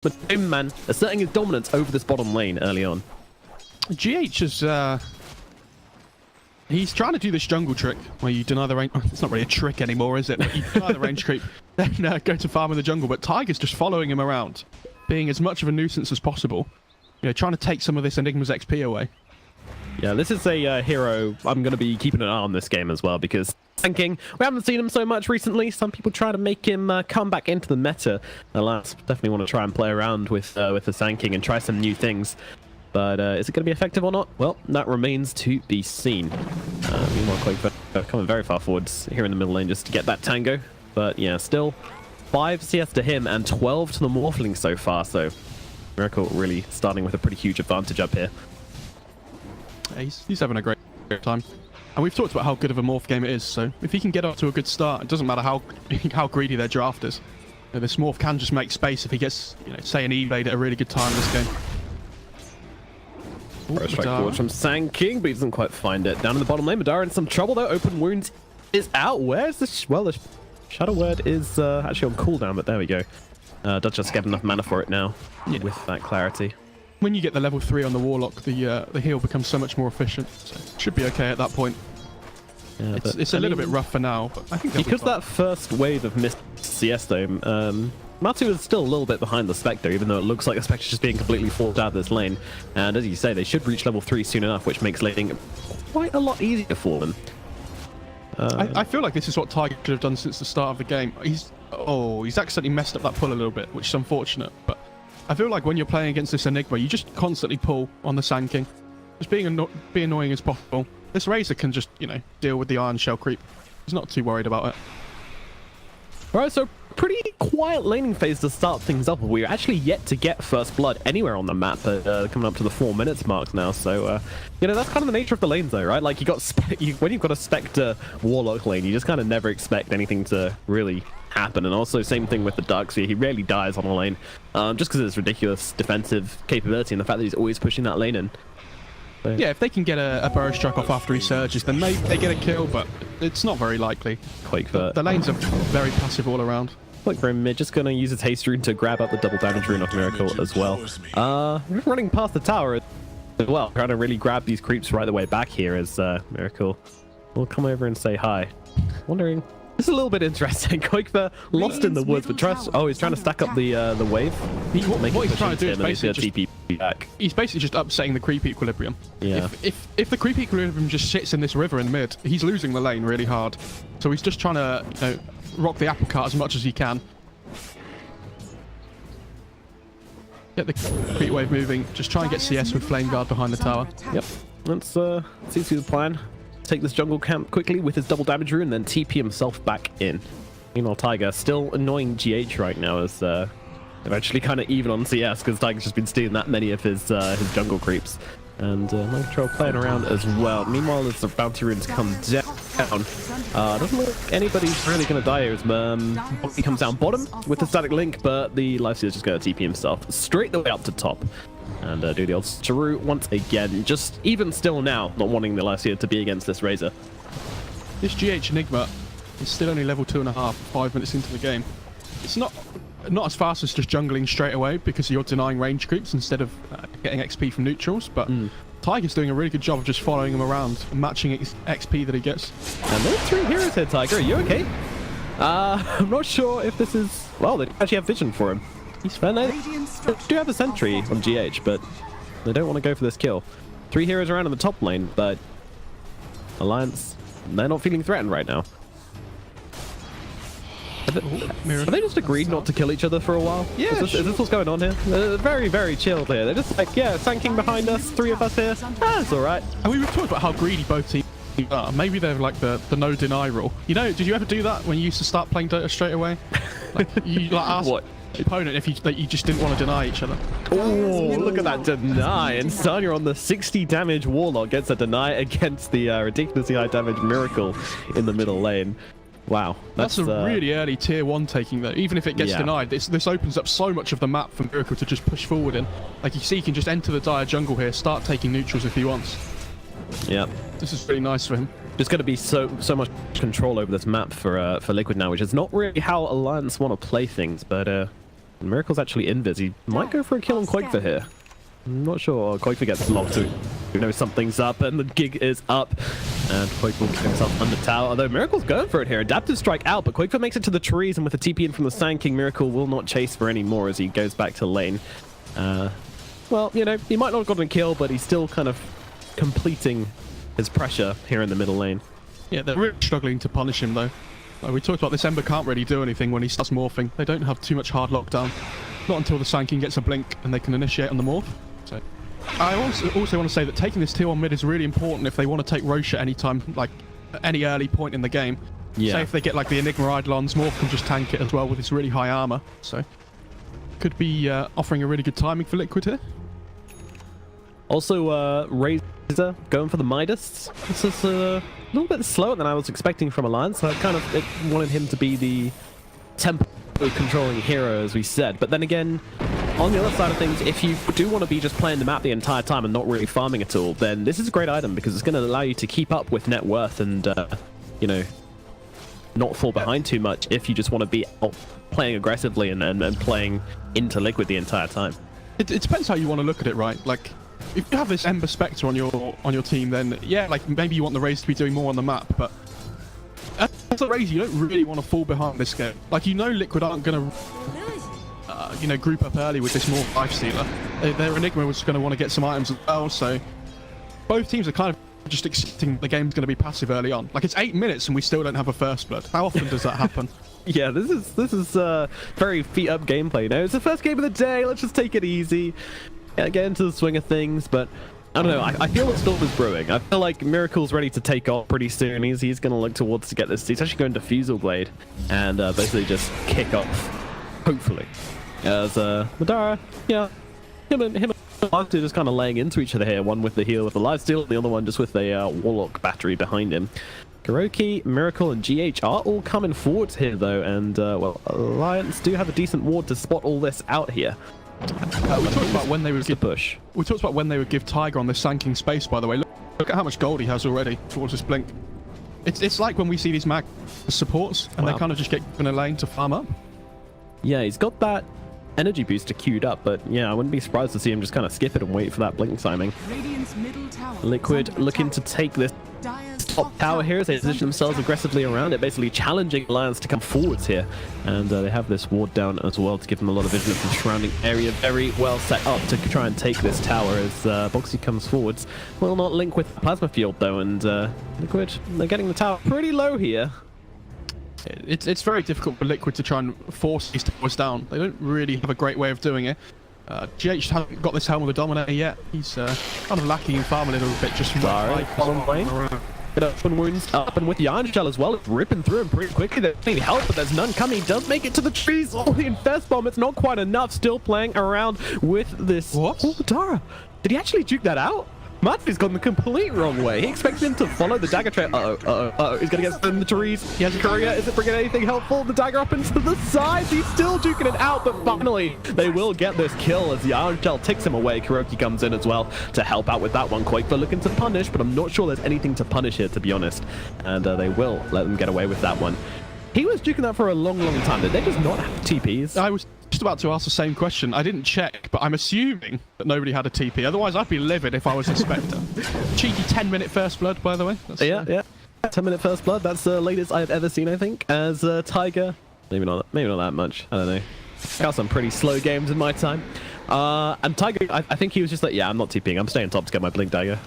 But Doom Man asserting his dominance over this bottom lane early on. GH is he's trying to do this jungle trick where you deny the range. It's not really a trick anymore, is it? But you deny the range creep, then go to farm in the jungle. But Tiger's just following him around, being as much of a nuisance as possible. You know, trying to take some of this Enigma's XP away. Yeah, this is a hero I'm going to be keeping an eye on this game as well, because tanking, we haven't seen him so much recently. Some people try to make him come back into the meta. Alas, definitely want to try and play around with the tanking and try some new things. But is it going to be effective or not? Well, that remains to be seen. Meanwhile, Quake coming very far forwards here in the middle lane just to get that tango. But yeah, still 5 CS to him and 12 to the Morphling so far. So Miracle really starting with a pretty huge advantage up here. Yeah, he's having a great time. And we've talked about how good of a morph game it is, so if he can get off to a good start, it doesn't matter how greedy their draft is. You know, this morph can just make space if he gets, you know, say an evade at a really good time in this game. First strike forward from Sand King, but he doesn't quite find it. Down in the bottom lane, Madara in some trouble though. Open Wounds is out. Where's the... Well, the Shadow Word is actually on cooldown, but there we go. Does just get enough mana for it now, with that clarity. When you get the level 3 on the Warlock, the heal becomes so much more efficient. So it should be okay at that point. Yeah, it's a little bit rough for now, but I think because that first wave of missed CS though, Matu is still a little bit behind the Spectre, even though it looks like the Spectre's just being completely forced out of this lane. And as you say, they should reach level 3 soon enough, which makes laning quite a lot easier for them. I feel like this is what Tiger could have done since the start of the game. He's accidentally messed up that pull a little bit, which is unfortunate, but I feel like when you're playing against this Enigma, you just constantly pull on the Sand King. Just be annoying as possible. This Razor can just, you know, deal with the Iron Shell creep. He's not too worried about it. Alright, so pretty quiet laning phase to start things up. We're actually yet to get first blood anywhere on the map, coming up to the 4 minutes mark now. So, you know, that's kind of the nature of the lanes though, right? Like, when you've got a Spectre Warlock lane, you just kind of never expect anything to really happen. And also, same thing with the Darkseer. He rarely dies on a lane, just because of his ridiculous defensive capability and the fact that he's always pushing that lane in. So, yeah, if they can get a burrow struck off after he surges, then they get a kill, but it's not very likely. The lanes are very passive all around. Quake mid, just going to use his haste rune to grab up the double damage rune of Miracle as well. Running past the tower as well, trying to really grab these creeps right the way back here as Miracle will come over and say hi. Wondering... This is a little bit interesting. Quakever lost in the woods, but he's trying to stack up the wave. What he's trying to do is basically he's basically just upsetting the creep equilibrium. Yeah. If the creep equilibrium just sits in this river in mid, he's losing the lane really hard. So he's just trying to, you know, rock the apple cart as much as he can. Get the creep wave moving. Just try and get CS with Flame Guard behind the tower. Yep. That's seems to be the plan. Take this jungle camp quickly with his double damage rune, then TP himself back in. Meanwhile, Tiger still annoying GH right now as eventually kind of even on CS because Tiger's just been stealing that many of his jungle creeps. And Mind Control playing around as well. Meanwhile, as the bounty runes come down, doesn't look like anybody's really going to die here as he comes down bottom with the static link, but the Lifesteal is just going to TP himself straight the way up to top. And do the old Charu once again. Just even still now, not wanting the Lifesteal to be against this Razor. This GH Enigma is still only level 2.5, 5 minutes into the game. It's not as fast as just jungling straight away because you're denying range creeps instead of getting XP from neutrals, but Tiger's doing a really good job of just following him around and matching XP that he gets. And there's 3 heroes here, Tiger. Are you okay? I'm not sure if this is... Well, they actually have vision for him. He's fair. They do have a sentry on GH, but they don't want to go for this kill. 3 heroes around in the top lane, but Alliance, they're not feeling threatened right now. Have they just agreed not to kill each other for a while? Yeah. Is this what's going on here? They're very, very chilled here. They're just like, yeah, Sand King behind us, 3 of us here. It's all right. And we were talking about how greedy both teams are. Maybe they're like the no deny rule. You know, did you ever do that when you used to start playing Dota straight away? Like, you ask what? Opponent if you just didn't want to deny each other. Oh, look at that deny. And Sanya on the 60 damage Warlock gets a deny against the ridiculously high damage Miracle in the middle lane. Wow. That's a really early tier 1 taking though. Even if it gets denied, this opens up so much of the map for Miracle to just push forward in. Like you see, he can just enter the dire jungle here, start taking neutrals if he wants. Yeah. This is really nice for him. There's going to be so much control over this map for Liquid now, which is not really how Alliance want to play things, but Miracle's actually invis. He might go for a kill on Quakefor here. I'm not sure. Quakefor gets locked to. You know something's up, and the gig is up. And Quakefor will get himself under tower. Although Miracle's going for it here. Adaptive strike out, but Quakefor makes it to the trees, and with a TP in from the Sand King, Miracle will not chase for any more as he goes back to lane. Well, you know, he might not have gotten a kill, but he's still kind of completing his pressure here in the middle lane. Yeah, they're really struggling to punish him, though. We talked about this Ember can't really do anything when he starts morphing. They don't have too much hard lockdown. Not until the Sand King gets a blink and they can initiate on the morph. So, I also want to say that taking this tier 1 mid is really important if they want to take Roche at any time, like at any early point in the game. Yeah. Say if they get like the Enigma Eidolons, Morph can just tank it as well with his really high armor. So, could be offering a really good timing for Liquid here. Also, Razor going for the Midas. This is a little bit slower than I was expecting from Alliance. I kind of wanted him to be the tempo controlling hero, as we said. But then again, on the other side of things, if you do want to be just playing the map the entire time and not really farming at all, then this is a great item because it's going to allow you to keep up with net worth and, you know, not fall behind too much if you just want to be playing aggressively and playing into Liquid the entire time. It depends how you want to look at it, right? Like, if you have this Ember Spectre on your team, then yeah, like maybe you want the Raze to be doing more on the map, but as a Raze, you don't really want to fall behind this game. Like, you know Liquid aren't going to, you know, group up early with this more life stealer. Their Enigma was going to want to get some items as well, so both teams are kind of just accepting the game's going to be passive early on. Like, it's 8 minutes and we still don't have a first blood. How often does that happen? Yeah, this is very feet up gameplay. You know, it's the first game of the day. Let's just take it easy. Get into the swing of things, but I don't know. I feel the storm is brewing. I feel like Miracle's ready to take off pretty soon. He's going to look towards to get this. He's actually going to Fusel Blade and basically just kick off, hopefully. As Madara, yeah, him and Arctic just kind of laying into each other here. One with the heal with the lifesteal, the other one just with a Warlock battery behind him. Kuroki, Miracle, and GH are all coming forwards here, though, and well, Alliance do have a decent ward to spot all this out here. We talked about when they would give push. We talked about when they would give Tiger on this Sand King space. By the way, look at how much gold he has already towards this blink. It's like when we see these mag supports and they kind of just get given a lane to farm up. Yeah, he's got that energy booster queued up, but yeah, I wouldn't be surprised to see him just kind of skip it and wait for that blink timing. Liquid looking to take this top tower here as they position themselves aggressively around it, basically challenging Alliance to come forwards here. And they have this ward down as well to give them a lot of vision of the surrounding area. Very well set up to try and take this tower as Bo3 comes forwards. Will not link with Plasma Field though, and Liquid, they're getting the tower pretty low here. It's very difficult for Liquid to try and force these towers down. They don't really have a great way of doing it. GH hasn't got this helm with a Dominator yet. He's kind of lacking in farm a little bit just from bottom lane. Get open wounds up, and with the Iron Shell as well, it's ripping through him pretty quickly. They need help, but there's none coming. He does make it to the trees. Oh, the Infest Bomb, it's not quite enough. Still playing around with this. What? Oh, Dara. Did he actually juke that out? Matthe's gone the complete wrong way. He expected him to follow the dagger trail. He's gonna get stuck in the trees. He has a courier. Is it bringing anything helpful? The dagger up into the side. He's still duking it out, but finally they will get this kill as the Iron Shell takes him away. Kuroki comes in as well to help out with that one. Quakefor looking to punish, but I'm not sure there's anything to punish here, to be honest. And they will let them get away with that one. He was duking that for a long time. Did they just not have TPs? I was just about to ask the same question. I didn't check, but I'm assuming that nobody had a TP. Otherwise, I'd be livid if I was a Spectre. Cheeky 10-minute first blood, by the way. That's, yeah. 10-minute first blood. That's the latest I've ever seen, I think. As Tiger, maybe not that much. I don't know. Got some pretty slow games in my time. And Tiger, I think he was just like, yeah, I'm not TPing. I'm staying top to get my blink dagger.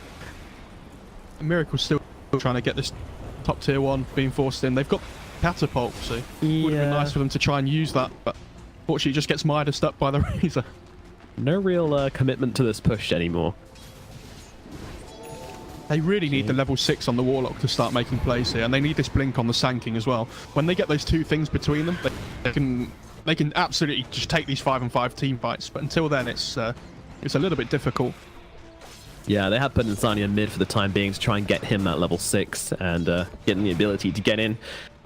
Miracle's still trying to get this top tier 1 being forced in. They've got catapult, so it would have been nice for them to try and use that, but fortunately it just gets Midas up by the Razor. No real commitment to this push anymore. They really need the level 6 on the Warlock to start making plays here, and they need this blink on the Sand King as well. When they get those two things between them, they can absolutely just take these 5-on-5 team fights, but until then it's a little bit difficult. Yeah, they have put Insania mid for the time being to try and get him that level 6 and getting the ability to get in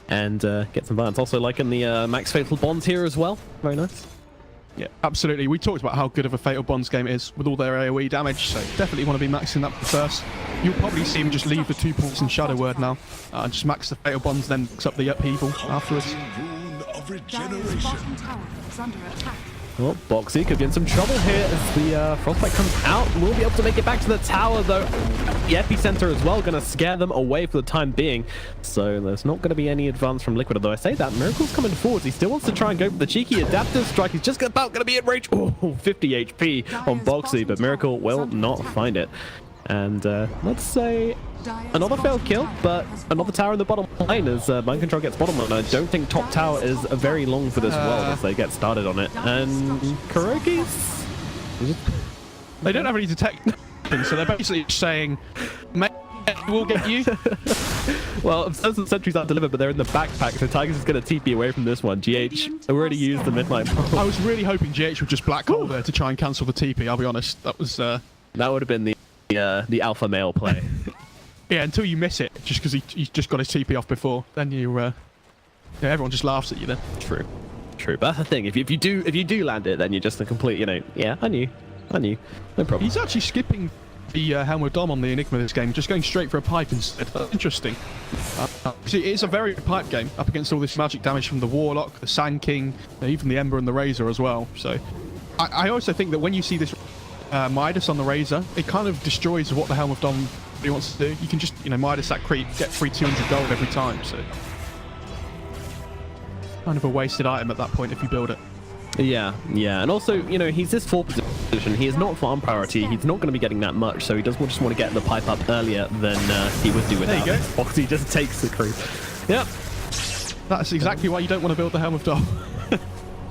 and get some violence. Also liking the max fatal bonds here as well. Very nice. Yeah, absolutely. We talked about how good of a fatal bonds game it is with all their AoE damage, so definitely want to be maxing that first. You'll probably see him just leave the 2 points in Shadow Word now and just max the fatal bonds, then mix up the upheaval afterwards. Well, Bo3 could be in some trouble here as the Frostbite comes out. We'll be able to make it back to the tower, though. The epicenter as well, going to scare them away for the time being. So there's not going to be any advance from Liquid. Although I say that, Miracle's coming forwards. He still wants to try and go for the cheeky adaptive strike. He's just about going to be in range. Oh, 50 HP on Bo3, but Miracle will not find it. And let's say another failed kill, but another tower in the bottom lane as Mind Control gets bottom lane. I don't think top tower is very long for this world as they get started on it. And Kuroki's... They don't have any detection, so they're basically saying, mate, we'll get you. Well, Obsessed and Sentries aren't delivered, but they're in the backpack, so Tigers is going to TP away from this one. GH already used the midnight. I was really hoping GH would just black hole there to try and cancel the TP, I'll be honest. That was... That would have been the alpha male play. Yeah, until you miss it, just because he just got his TP off before, then you, yeah, everyone just laughs at you then. True, but that's the thing. If you do land it, then you're just a complete, yeah, I knew, no problem. He's actually skipping the Helm with Dom on the Enigma this game, just going straight for a pipe instead. That's interesting. See, it's a very pipe game up against all this magic damage from the Warlock, the Sand King, even the Ember and the Razor as well. So, I also think that when you see this Midas on the Razor, it kind of destroys what the Helm of Dom really wants to do. You can just, Midas that creep, get free 200 gold every time, so... Kind of a wasted item at that point if you build it. Yeah, and also, he's this 4th position. He is not farm priority. He's not going to be getting that much, so he does just want to get the pipe up earlier than he would do without it. Bo3 just takes the creep. Yep. That's exactly why you don't want to build the Helm of Dom.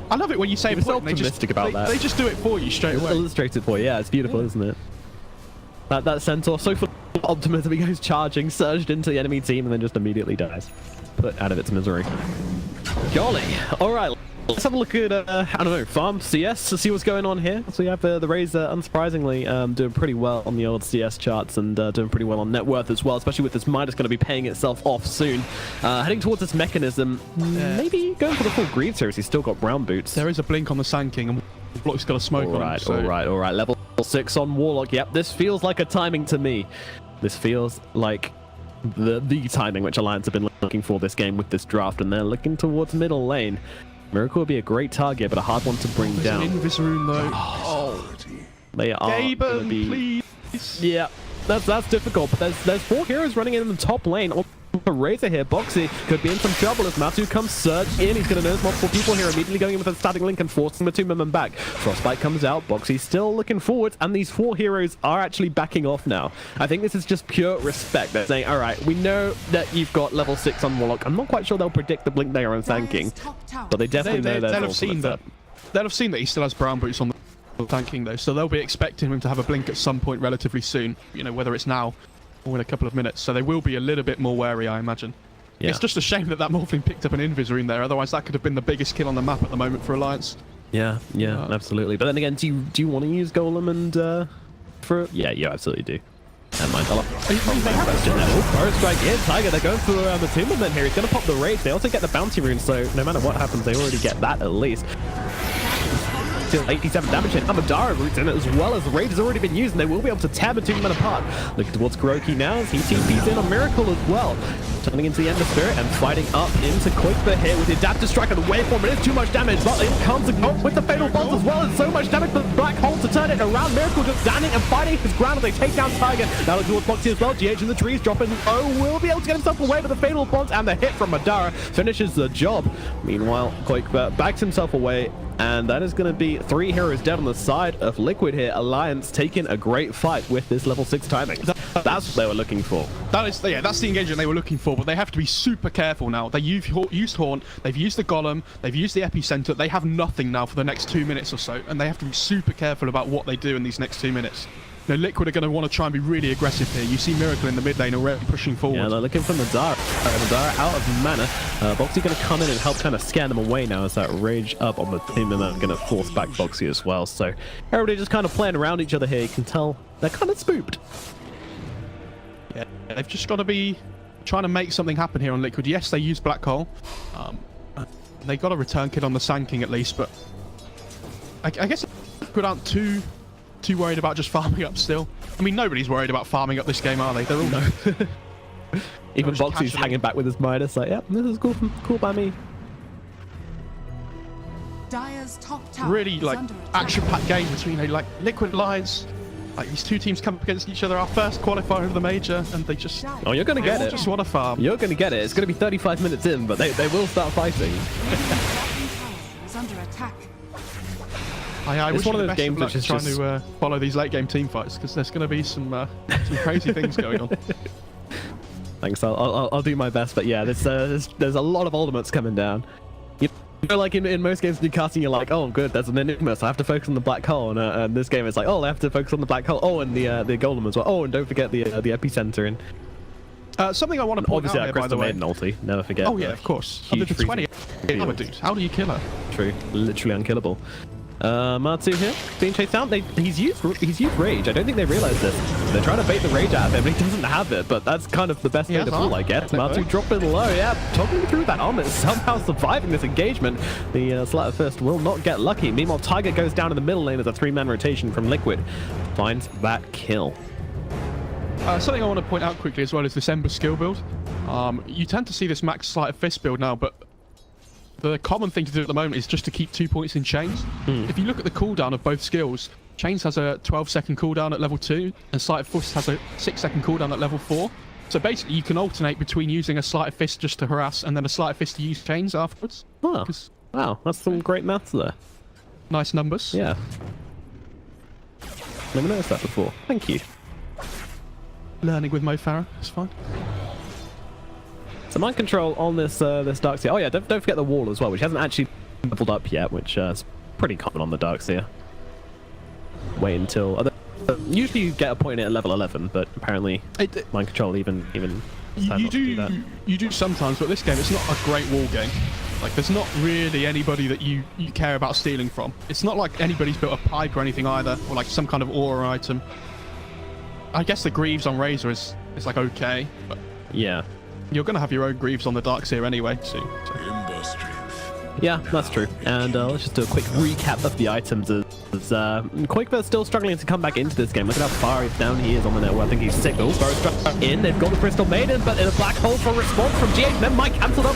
I love it when you say it. Optimistic about that. They just do it for you straight away. Illustrated for you. Yeah, it's beautiful, isn't it? That Centaur, so full of optimism, he goes charging, surged into the enemy team, and then just immediately dies. Put out of its misery. Golly. All right, let's have a look at, I don't know, farm CS to see what's going on here. So you have the Razor, unsurprisingly, doing pretty well on the old CS charts and doing pretty well on net worth as well, especially with this Midas going to be paying itself off soon. Heading towards this mechanism, maybe going for the full Greed series. He's still got brown boots. There is a blink on the Sand King, and Block's got a smoke on him. So. All right. Level 6 on Warlock. Yep, this feels like a timing to me. This feels like the timing which Alliance have been looking for this game with this draft, and they're looking towards middle lane. Miracle would be a great target, but a hard one to bring down. In this room, though. They are Gaben, please. Yeah, that's difficult, but there's 4 heroes running in the top lane. The Razor here, Bo3 could be in some trouble as Matu comes surge in. He's going to nurse multiple people here, immediately going in with a static link and forcing the 2 men back. Frostbite comes out, Bo3 still looking forward, and these 4 heroes are actually backing off now. I think this is just pure respect. They're saying, all right, we know that you've got level 6 on Warlock. I'm not quite sure they'll predict the blink there on Sand King, but they definitely know they'll have seen that. They'll have seen that he still has brown boots on the Sand King though, so they'll be expecting him to have a blink at some point relatively soon. Whether it's now or in a couple of minutes. So they will be a little bit more wary, I imagine. Yeah. It's just a shame that Morphling picked up an invis rune there. Otherwise, that could have been the biggest kill on the map at the moment for Alliance. Yeah, absolutely. But then again, do you want to use Golem and for? Yeah, you absolutely do. And Mind Dollar. Forest Strike in. Tiger, they're going for the Timber then here. He's going to pop the Rage. They also get the Bounty Rune, so no matter what happens, they already get that at least. Still 87 damage hit. Amadara roots in it as well as the Rage has already been used, and they will be able to tear the 2 men apart. Looking towards Kuroki now as he TP's in on Miracle as well. Turning into the Ender Spirit and fighting up into Koikba here with the Adaptive Strike and the Waveform. It is too much damage, but in comes with the Fatal Bolt as well. It's so much damage for the Black Hole to turn it around. Miracle just standing and fighting his ground as they take down Tiger. Now looking towards Bo3 as well. GH in the trees dropping. Will be able to get himself away with the Fatal Bolt, and the hit from Madara finishes the job. Meanwhile, Koikba backs himself away, and that is going to be 3 heroes dead on the side of Liquid here. Alliance taking a great fight with this level 6 timing. That's what they were looking for. That's the engagement they were looking for, but they have to be super careful now. They've used Haunt, they've used the Golem, they've used the Epicenter. They have nothing now for the next 2 minutes or so, and they have to be super careful about what they do in these next 2 minutes. Liquid are going to want to try and be really aggressive here. You see Miracle in the mid lane already pushing forward. Yeah, they're looking for Madara. Madara out of mana. Bo3 going to come in and help kind of scare them away now as that Rage up on the team, and they're going to force back Bo3 as well. So everybody just kind of playing around each other here. You can tell they're kind of spooked. Yeah, they've just got to be trying to make something happen here on Liquid. Yes, they use Black Hole. They got a return kit on the Sand King at least, but I guess Liquid aren't too worried about just farming up still. I mean, nobody's worried about farming up this game, are they? They're all no. Even Bo3's hanging back with his Midas, like, yeah, this is cool by me. Dire's top tower really is like under attack. action-packed game between like Liquid Alliance. Like these two teams come up against each other. Our first qualifier of the major, and they just Oh, you're gonna get it. just want to farm. You're gonna get it. It's gonna be 35 minutes in, but they will start fighting. Dragon tower is under attack. I It's wish one you of the those best games of luck which is trying just- to follow these late game team fights, because there's going to be some crazy things going on. Thanks. I'll do my best, but yeah, there's a lot of ultimates coming down. You know, like in most games in casting, you're like, oh, good, there's an enigma, so I have to focus on the black hole. And this game is like, oh, I have to focus on the black hole. Oh, and the golem as well. Oh, and don't forget the epicenter. And Something I want to point obviously, out that here, by the Crystal way. Maiden ulti. Never forget. Oh yeah, the of course. huge The 20 freezing armor, field. dude. How do you kill her? True, literally unkillable. Matsu here, being chased out. He's used rage. I don't think they realize this. They're trying to bait the rage out of him, but he doesn't have it. But that's kind of the best way to pull, I guess. Matsu dropping low, yeah, toggling through that armor, somehow surviving this engagement. The Slatter Fist will not get lucky. Meanwhile, Tiger goes down in the middle lane as a 3-man rotation from Liquid finds that kill. Something I want to point out quickly as well is this Ember skill build. You tend to see this max Sleight of Fist build now, but the common thing to do at the moment is just to keep 2 points in chains. If you look at the cooldown of both skills, Chains has a 12-second cooldown at level 2, and Sleight of Fist has a 6-second cooldown at level 4. So basically, you can alternate between using a Sleight of Fist just to harass, and then a Sleight of Fist to use Chains afterwards. Oh, wow, that's some great maths there. Nice numbers. Yeah. Never noticed that before. Thank you. Learning with Mo Farah, it's fine. So mind control on this Darkseer. Oh yeah, don't forget the wall as well, which hasn't actually leveled up yet, which is pretty common on the Darkseer. Wait until usually you get a point at level 11, but apparently mind control even you do sometimes, but this game it's not a great wall game. Like there's not really anybody that you care about stealing from. It's not like anybody's built a pipe or anything either, or like some kind of aura item. I guess the Greaves on Razor is like okay, but yeah. You're going to have your own Greaves on the Darkseer anyway, soon. So. Yeah, that's true. And let's just do a quick recap of the items as Quakebear's still struggling to come back into this game. Look at how far down he is on the network. I think he's sick. Also, struck in. They've got the Crystal Maiden, but in a black hole for a response from GH. Then Mike cancelled up.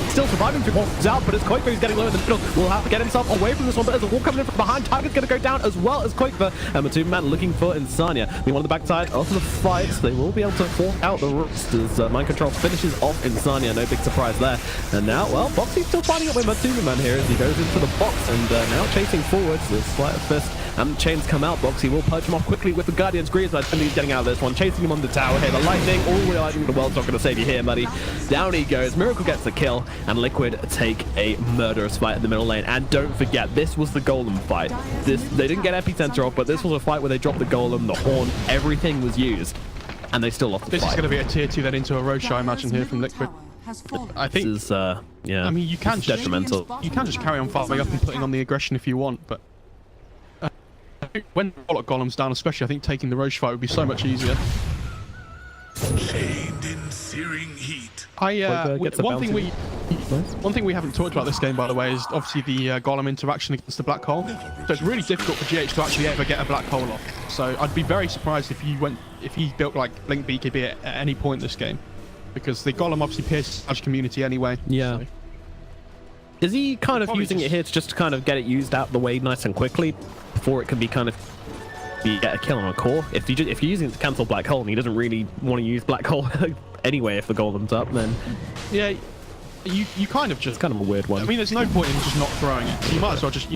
Still surviving through walls out, but as Quakebear is getting low in the middle, will have to get himself away from this one. But there's a wall coming in from behind. Tiger's going to go down as well as Quakebear. And the 2-man looking for Insania. Meanwhile, on the backside of the fight, they will be able to fork out the roost as Mind Control finishes off Insania. No big surprise there. And now, well, Bo3's still finding up with Matsuda Man here as he goes into the box and now chasing forwards. The Sleight of Fist and the chains come out. Bo3 will purge him off quickly with the Guardian's Greaves. I think he's getting out of this one, chasing him on the tower here. The lightning, all the lightning in the world's not going to save you here, buddy. Down he goes. Miracle gets the kill, and Liquid take a murderous fight in the middle lane. And don't forget, this was the Golem fight. They didn't get Epicenter off, but this was a fight where they dropped the Golem, the Horn, everything was used, and they still lost the fight. This is going to be a tier 2 then into a Roche, I imagine, here from Liquid. I think this is, yeah. I mean, you can just detrimental. You can just carry on farming up and putting on the aggression if you want, but I think when a lot of golems down, especially, I think taking the Roche fight would be so much easier. Chained in searing heat. One thing we haven't talked about this game, by the way, is obviously the golem interaction against the black hole. So it's really difficult for GH to actually ever get a black hole off. So I'd be very surprised if he built like Blink BKB at any point this game, because the golem obviously pierces the community anyway. Yeah. So. Is he kind of using it here to just kind of get it used out the way nice and quickly before it can be kind of get a kill on a core? If you're using it to cancel black hole and he doesn't really want to use black hole anyway, if the golem's up, then yeah, you kind of just it's kind of a weird one. I mean, there's no point in just not throwing it. You might as well just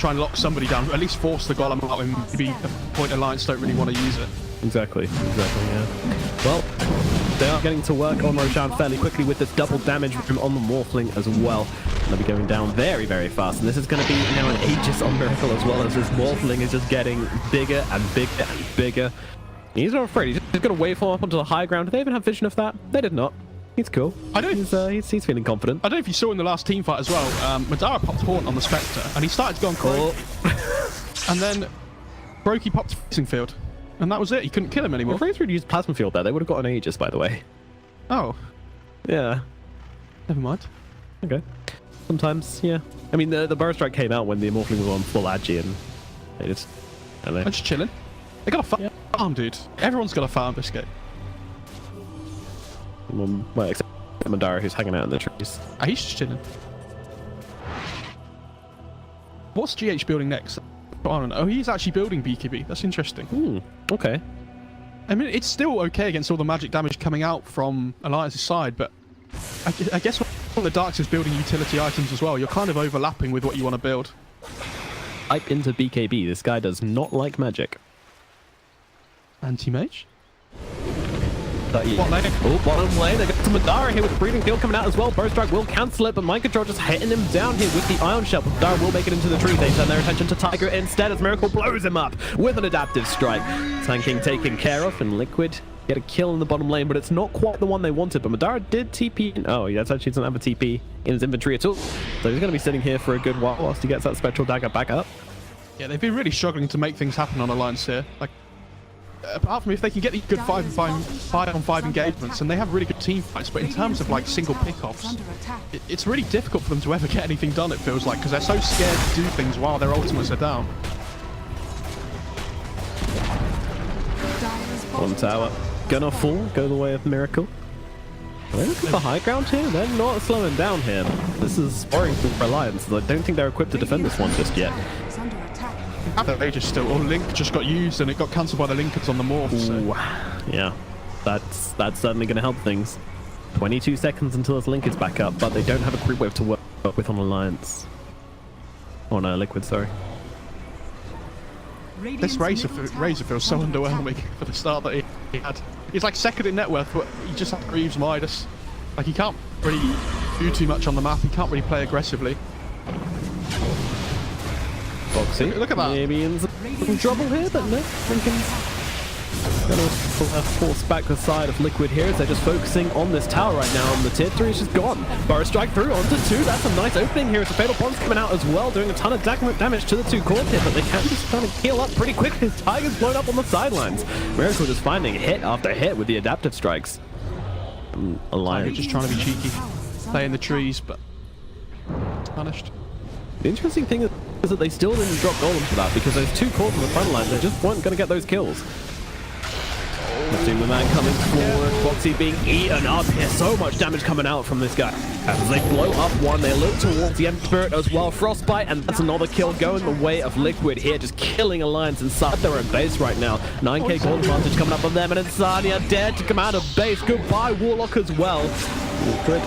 try and lock somebody down, at least force the golem out when maybe the point alliance don't really want to use it. Exactly, yeah. Well, they are getting to work on Roshan fairly quickly with this double damage from on the Morphling as well. They'll be going down very, very fast. And this is going to be now an Aegis on Miracle as well, as this Morphling is just getting bigger and bigger and bigger. He's not afraid. He's just going to waveform up onto the high ground. Did they even have vision of that? They did not. He's cool. He's feeling confident. I don't know if you saw in the last team fight as well, Madara popped Haunt on the Spectre, and he started to go on Crow. And then Brokey popped Freezing Field. And that was it. He couldn't kill him anymore. If Razor had used Plasma Field there, they would have got an Aegis, by the way. Oh. Yeah. Never mind. Okay. Sometimes, yeah. I mean, the Burrow Strike came out when the Morphling was on full Agi, and they just... I don't know. I'm just chilling. They got a farm, dude. Everyone's got a farm this game. Well, except Madara, who's hanging out in the trees. He's just chilling. What's GH building next? I don't know. Oh, he's actually building BKB. That's interesting. Okay. I mean, it's still okay against all the magic damage coming out from Alliance's side, but I guess when the Darks is building utility items as well, you're kind of overlapping with what you want to build. Type into BKB. This guy does not like magic. Anti-mage? What lane? Oh, bottom lane. They got some Madara here with the breeding field coming out as well. Bo3 will cancel it, but Mind Control just hitting him down here with the Ion Shell. Madara will make it into the tree. They turn their attention to Tiger instead as Miracle blows him up with an adaptive strike. Tanking taken care of, and Liquid get a kill in the bottom lane, but it's not quite the one they wanted. But Madara did TP. Oh, yeah, actually doesn't have a TP in his inventory at all. So he's going to be sitting here for a good while whilst he gets that Spectral Dagger back up. Yeah, they've been really struggling to make things happen on Alliance here. Like, apart from if they can get these good 5-on-5 engagements, and they have really good team fights, but in terms of like single pickoffs, it's really difficult for them to ever get anything done, it feels like, because they're so scared to do things while their ultimates are down. One tower gonna fall, go the way of Miracle. Are they looking for high ground here? They're not slowing down here. This is worrying for Alliance. I don't think they're equipped to defend this one just yet. They just still, or Link just got used and it got cancelled by the Linkers on the morph. So. Yeah, that's certainly going to help things. 22 seconds until this Link is back up, but they don't have a creep wave to work with on Alliance. Oh no, Liquid, sorry. This Razor feels so underwhelming for the start that he had. He's like second in net worth, but he just had Greaves Midas. Like, he can't really do too much on the map, he can't really play aggressively. Bo3, look at that. Maybe in some trouble here, but no. Lincoln's gonna force back the side of Liquid here as they're just focusing on this tower right now, and the tier 3 is just gone. Strike through onto 2. That's a nice opening here as the Fatal Bomb's coming out as well, doing a ton of damage to the 2 cores here, but they can just kind of heal up pretty quickly as Tiger's blown up on the sidelines. Miracle just finding hit after hit with the adaptive strikes. Alliance just trying to be cheeky, play in the trees, but punished. The interesting thing is that they still didn't drop Golem for that, because those 2 cores on the front line, they just weren't going to get those kills. The man coming forward, Bo3 being eaten up here. So much damage coming out from this guy. As they blow up one, they look towards the End Spirit as well. Frostbite, and that's another kill going the way of Liquid here, just killing Alliance inside their own base right now. 9k gold advantage coming up on them, and Insania dared to come out of base. Goodbye, Warlock as well. Liquid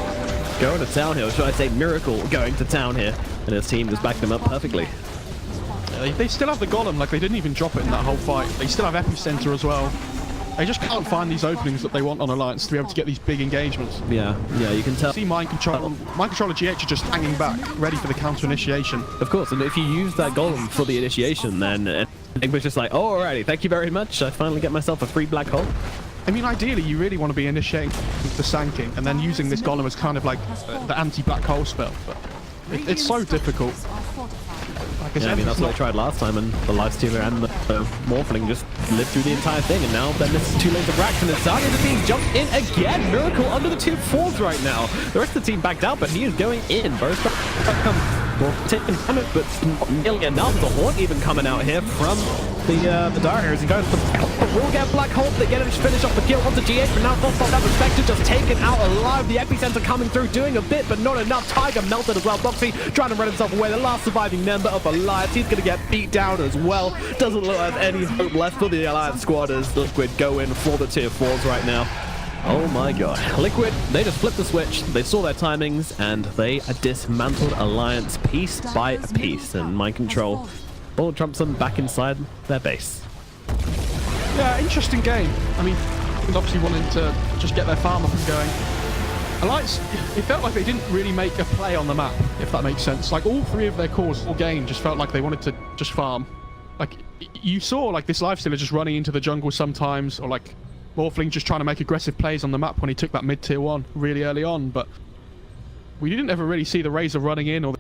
going to town here, or should I say Miracle going to town here, and his team just backed them up perfectly. Yeah, they still have the Golem, like they didn't even drop it in that whole fight. They still have Epicenter as well. They just can't find these openings that they want on Alliance to be able to get these big engagements. Yeah, you can tell. See Mind Control and GH are just hanging back, ready for the counter initiation. Of course, and if you use that Golem for the initiation, then Enigma's just like, oh, alrighty, thank you very much. I finally get myself a free black hole. I mean, ideally, you really want to be initiating the Sanking and then using this Golem as kind of like the anti-black hole spell, but it's so difficult. Like I mean, that's what I tried last time, and the Lifestealer and the Morphling just lived through the entire thing, and now then this is 2 lanes of racks, and Insania is being jumped in again. Miracle under the 2 fours right now. The rest of the team backed out, but he is going in. Bo3 comes taking damage, but not nearly enough. The Haunt even coming out here from the Dire as he goes for will get Black Hole. They get him to finish off the kill onto GH, but now Frostbite up Spectre just taken out alive. The Epicenter coming through, doing a bit, but not enough. Tiger melted as well. Bo3 trying to run himself away. The last surviving member of Alliance. He's going to get beat down as well. Doesn't look like any hope left for the Alliance squad as Liquid go in for the tier 4s right now. Oh my god. Liquid, they just flipped the switch. They saw their timings and they dismantled Alliance piece by piece. And Mind Control all trumps them back inside their base. Yeah, interesting game. I mean, obviously wanting to just get their farm up and going. Alliance, it felt like they didn't really make a play on the map, if that makes sense. Like, all 3 of their cores all game just felt like they wanted to just farm. Like, you saw, like, this Lifestealer just running into the jungle sometimes, or, like, Morphling just trying to make aggressive plays on the map when he took that mid-tier 1 really early on, but we didn't ever really see the Razor running in or